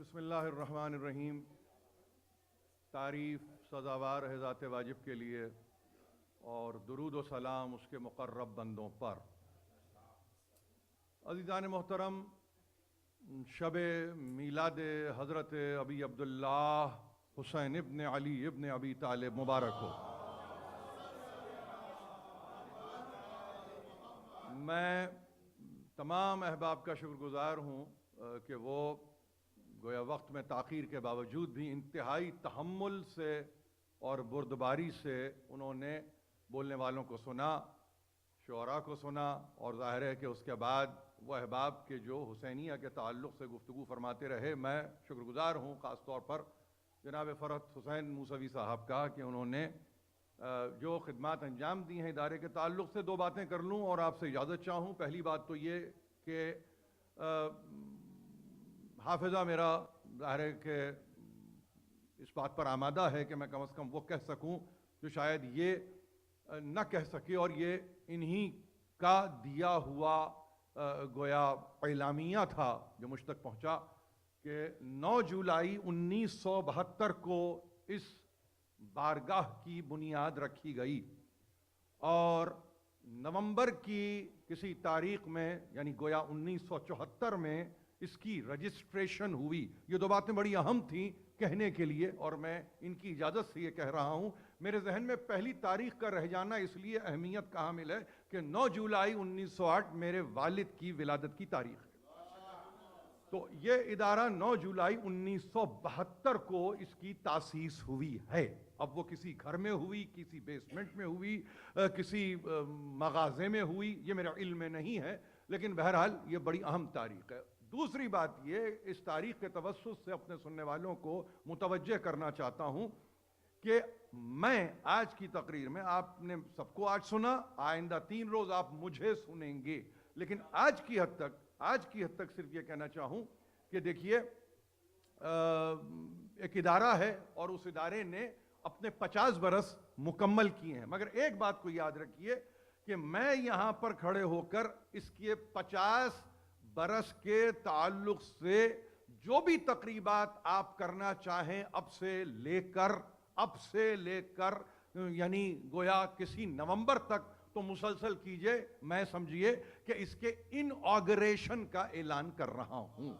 بسم اللہ الرحمن الرحیم۔ تعریف سزاوار ہے ذات واجب کے لیے اور درود و سلام اس کے مقرب بندوں پر۔ عزیزان محترم، شب میلاد حضرت ابی عبداللہ حسین ابن علی ابن ابی طالب مبارک ہو۔ میں تمام احباب کا شکر گزار ہوں کہ وہ گویا وقت میں تاخیر کے باوجود بھی انتہائی تحمل سے اور بردباری سے انہوں نے بولنے والوں کو سنا، شعراء کو سنا، اور ظاہر ہے کہ اس کے بعد وہ احباب کے جو حسینیہ کے تعلق سے گفتگو فرماتے رہے۔ میں شکر گزار ہوں خاص طور پر جناب فرحت حسین موسوی صاحب کا کہ انہوں نے جو خدمات انجام دی ہیں ادارے کے تعلق سے۔ دو باتیں کر لوں اور آپ سے اجازت چاہوں۔ پہلی بات تو یہ کہ حافظہ میرا ظاہر ہے کہ اس بات پر آمادہ ہے کہ میں کم از کم وہ کہہ سکوں جو شاید یہ نہ کہہ سکے، اور یہ انہی کا دیا ہوا گویا اعلامیہ تھا جو مجھ تک پہنچا کہ 9 جولائی 1972 کو اس بارگاہ کی بنیاد رکھی گئی اور نومبر کی کسی تاریخ میں یعنی گویا 1974 میں اس کی رجسٹریشن ہوئی۔ یہ دو باتیں بڑی اہم تھیں کہنے کے لیے اور میں ان کی اجازت سے یہ کہہ رہا ہوں۔ میرے ذہن میں پہلی تاریخ کا رہ جانا اس لیے اہمیت کا حامل ہے کہ 9 جولائی 1908 میرے والد کی ولادت کی تاریخ ہے۔ تو یہ ادارہ 9 جولائی 1972 کو اس کی تاسیس ہوئی ہے۔ اب وہ کسی گھر میں ہوئی، کسی بیسمنٹ میں ہوئی، کسی مغازے میں ہوئی، یہ میرا علم میں نہیں ہے، لیکن بہرحال یہ بڑی اہم تاریخ ہے۔ دوسری بات یہ اس تاریخ کے توسط سے اپنے سننے والوں کو متوجہ کرنا چاہتا ہوں کہ میں آج کی تقریر میں، آپ نے سب کو آج سنا، آئندہ 3 روز آپ مجھے سنیں گے، لیکن آج کی حد تک صرف یہ کہنا چاہوں کہ دیکھیے ایک ادارہ ہے اور اس ادارے نے اپنے 50 برس مکمل کیے ہیں، مگر ایک بات کو یاد رکھیے کہ میں یہاں پر کھڑے ہو کر اس کے 50 برس کے تعلق سے جو بھی تقریبات آپ کرنا چاہیں اب سے لے کر یعنی گویا کسی نومبر تک تو مسلسل کیجئے، میں سمجھیے کہ اس کے انآگریشن کا اعلان کر رہا ہوں۔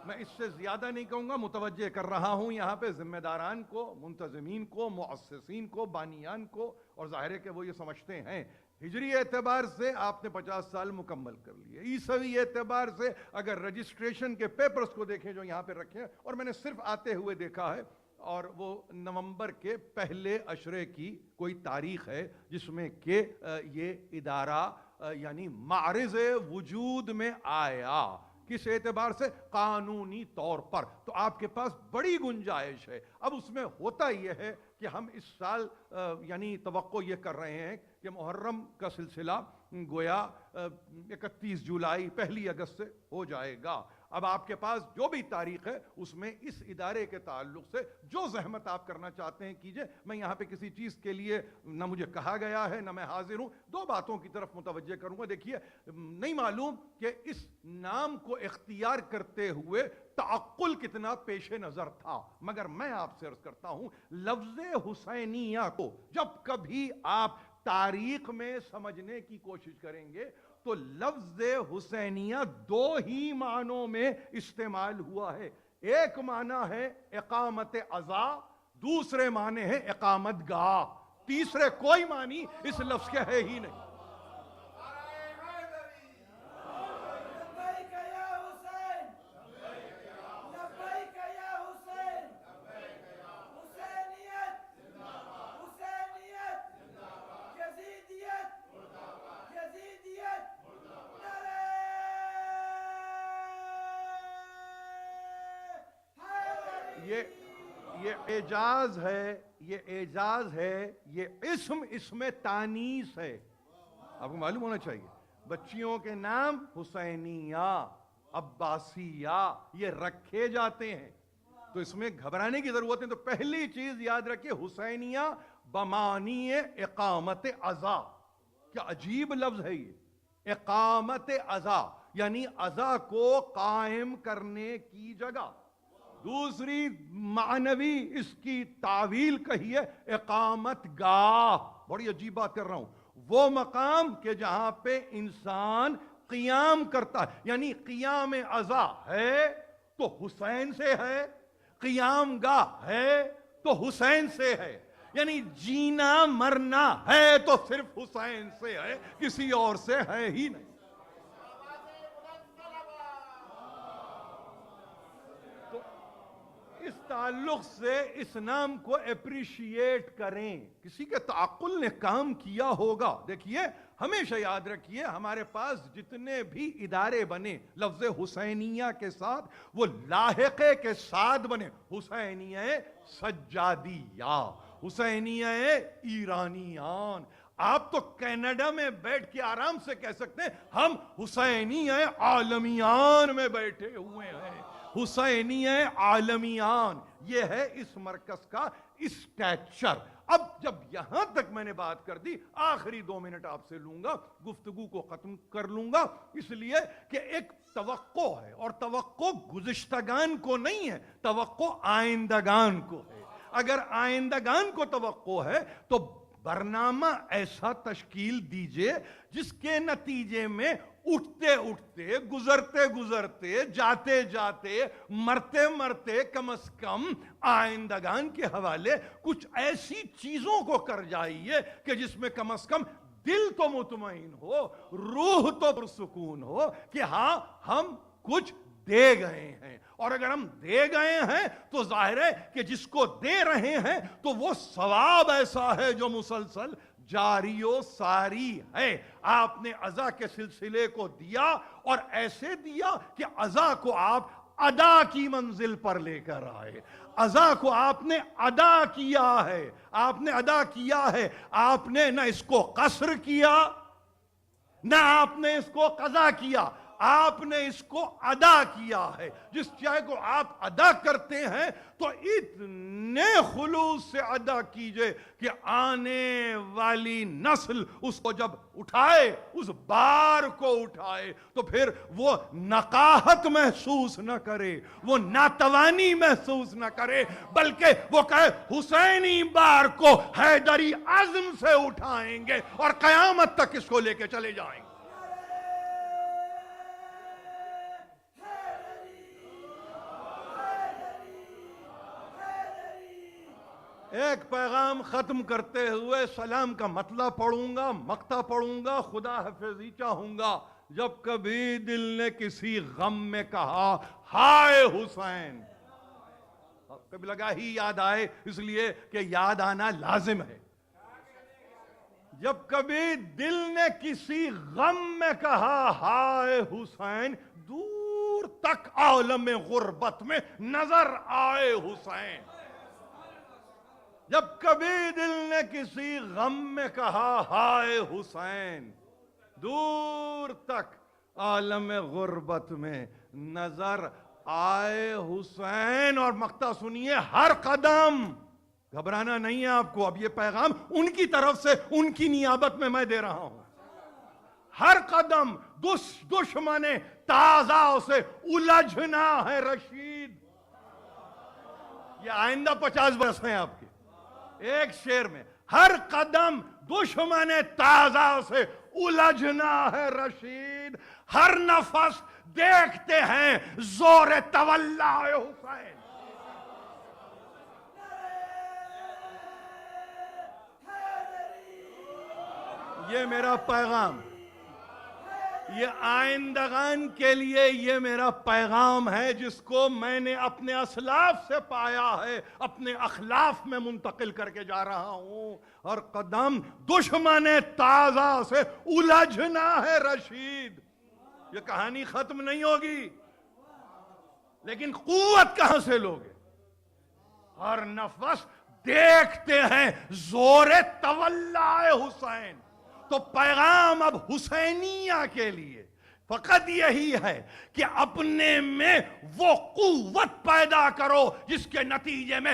میں اس سے زیادہ نہیں کہوں گا، متوجہ کر رہا ہوں یہاں پہ ذمہ داران کو، منتظمین کو، مؤسسین کو، بانیان کو، اور ظاہر ہے کہ وہ یہ سمجھتے ہیں ہجری اعتبار سے آپ نے 50 سال مکمل کر لیے، عیسوی اعتبار سے اگر رجسٹریشن کے پیپرز کو دیکھیں جو یہاں پہ رکھے ہیں، اور میں نے صرف آتے ہوئے دیکھا ہے، اور وہ نومبر کے پہلے عشرے کی کوئی تاریخ ہے جس میں کہ یہ ادارہ یعنی معرض وجود میں آیا۔ کس اعتبار سے؟ قانونی طور پر۔ تو آپ کے پاس بڑی گنجائش ہے۔ اب اس میں ہوتا یہ ہے کہ ہم اس سال یعنی توقع یہ کر رہے ہیں کہ محرم کا سلسلہ گویا 31 جولائی 1 اگست سے ہو جائے گا۔ اب آپ کے پاس جو بھی تاریخ ہے اس میں اس ادارے کے تعلق سے جو زحمت آپ کرنا چاہتے ہیں کیجئے۔ میں یہاں پہ کسی چیز کے لیے نہ مجھے کہا گیا ہے نہ میں حاضر ہوں۔ دو باتوں کی طرف متوجہ کروں گا۔ دیکھیے، نہیں معلوم کہ اس نام کو اختیار کرتے ہوئے تعقل کتنا پیش نظر تھا، مگر میں آپ سے عرض کرتا ہوں لفظ حسینیہ کو جب کبھی آپ تاریخ میں سمجھنے کی کوشش کریں گے تو لفظ حسینیہ 2 ہی معنوں میں استعمال ہوا ہے۔ ایک معنی ہے اقامت عزا، دوسرے معنی ہے اقامت گاہ، تیسرے کوئی معنی اس لفظ کے ہے ہی نہیں۔ یہ اعجاز ہے، یہ اسم تانیث ہے۔ آپ کو معلوم ہونا چاہیے بچیوں کے نام حسینیہ، عباسیہ یہ رکھے جاتے ہیں، تو اس میں گھبرانے کی ضرورت ہے۔ تو پہلی چیز یاد رکھیے، حسینیہ بمعنی اقامت عزا۔ کیا عجیب لفظ ہے یہ، اقامت عزا، یعنی عزا کو قائم کرنے کی جگہ۔ دوسری معنوی اس کی تعویل کہی ہے اقامت گاہ. بڑی عجیب بات کر رہا ہوں. وہ مقام کہ جہاں پہ انسان قیام کرتا ہے، یعنی قیام عزا ہے تو حسین سے ہے، قیام گاہ ہے تو حسین سے ہے، یعنی جینا مرنا ہے تو صرف حسین سے ہے، کسی اور سے ہے ہی نہیں. تو اس تعلق سے اس نام کو اپریشیٹ کریں. کسی کے تعقل نے کام کیا ہوگا. دیکھیے ہمیشہ یاد رکھیے ہمارے پاس جتنے بھی ادارے بنے لفظ حسینیہ کے ساتھ وہ لاحقے کے ساتھ بنے. حسینیہ سجادیہ، حسینیہ ایرانیان. آپ تو کینیڈا میں بیٹھ کے آرام سے کہہ سکتے ہیں ہم حسینیہ عالمیان میں بیٹھے ہوئے ہیں. حسینیہ عالمیان یہ ہے اس مرکز کا اسٹیچر. اب جب یہاں تک میں نے بات کر دی، آخری 2 منٹ آپ سے لوں گا، گفتگو کو ختم کر لوں گا، اس لیے کہ ایک توقع ہے، اور توقع گزشتگان کو نہیں ہے، توقع آئندگان کو ہے. اگر آئندگان کو توقع ہے تو برنامہ ایسا تشکیل دیجئے جس کے نتیجے میں اٹھتے اٹھتے، گزرتے گزرتے، جاتے جاتے، مرتے مرتے کم از کم آئندگان کے حوالے کچھ ایسی چیزوں کو کر جائیے کہ جس میں کم از کم دل تو مطمئن ہو، روح تو پرسکون ہو کہ ہاں ہم کچھ دے گئے ہیں. اور اگر ہم دے گئے ہیں تو ظاہر ہے کہ جس کو دے رہے ہیں تو وہ ثواب ایسا ہے جو مسلسل جاری و ساری ہے. آپ نے عزا کے سلسلے کو دیا اور ایسے دیا کہ عزا کو آپ ادا کی منزل پر لے کر آئے. عزا کو آپ نے ادا کیا ہے، آپ نے ادا کیا ہے. آپ نے نہ اس کو قصر کیا نہ آپ نے اس کو قضا کیا، آپ نے اس کو ادا کیا ہے. جس چیز کو آپ ادا کرتے ہیں تو اتنے خلوص سے ادا کیجئے کہ آنے والی نسل اس کو جب اٹھائے، اس بار کو اٹھائے، تو پھر وہ نقاہت محسوس نہ کرے، وہ ناتوانی محسوس نہ کرے، بلکہ وہ کہے حسینی بار کو حیدری عزم سے اٹھائیں گے اور قیامت تک اس کو لے کے چلے جائیں گے. ایک پیغام ختم کرتے ہوئے سلام کا مطلع پڑھوں گا، مقطع پڑھوں گا، خدا حافظی چاہوں گا. جب کبھی دل نے کسی غم میں کہا ہائے حسین، کبھی لگا ہی یاد آئے اس لیے کہ یاد آنا لازم ہے. جب کبھی دل نے کسی غم میں کہا ہائے حسین، دور تک عالم غربت میں نظر آئے حسین. جب کبھی دل نے کسی غم میں کہا ہائے حسین، دور تک عالم غربت میں نظر آئے حسین. اور مقطع سنیے، ہر قدم، گھبرانا نہیں ہے آپ کو، اب یہ پیغام ان کی طرف سے ان کی نیابت میں دے رہا ہوں. ہر قدم دشمن تازہ سے الجھنا ہے رشید. یہ آئندہ 50 برس ہیں آپ کے. ایک شعر میں ہر قدم دشمن تازہ سے الجھنا ہے رشید، ہر نفس دیکھتے ہیں زور تولا حسین. یہ میرا پیغام، یہ آئندگان کے لیے یہ میرا پیغام ہے جس کو میں نے اپنے اسلاف سے پایا ہے، اپنے اخلاف میں منتقل کر کے جا رہا ہوں. اور قدم دشمن تازہ سے الجھنا ہے رشید. یہ کہانی ختم نہیں ہوگی، لیکن قوت کہاں سے لوگے؟ ہر نفس دیکھتے ہیں زور تولا حسین. تو پیغام اب حسینیہ کے لیے فقط یہی ہے کہ اپنے میں وہ قوت پیدا کرو جس کے نتیجے میں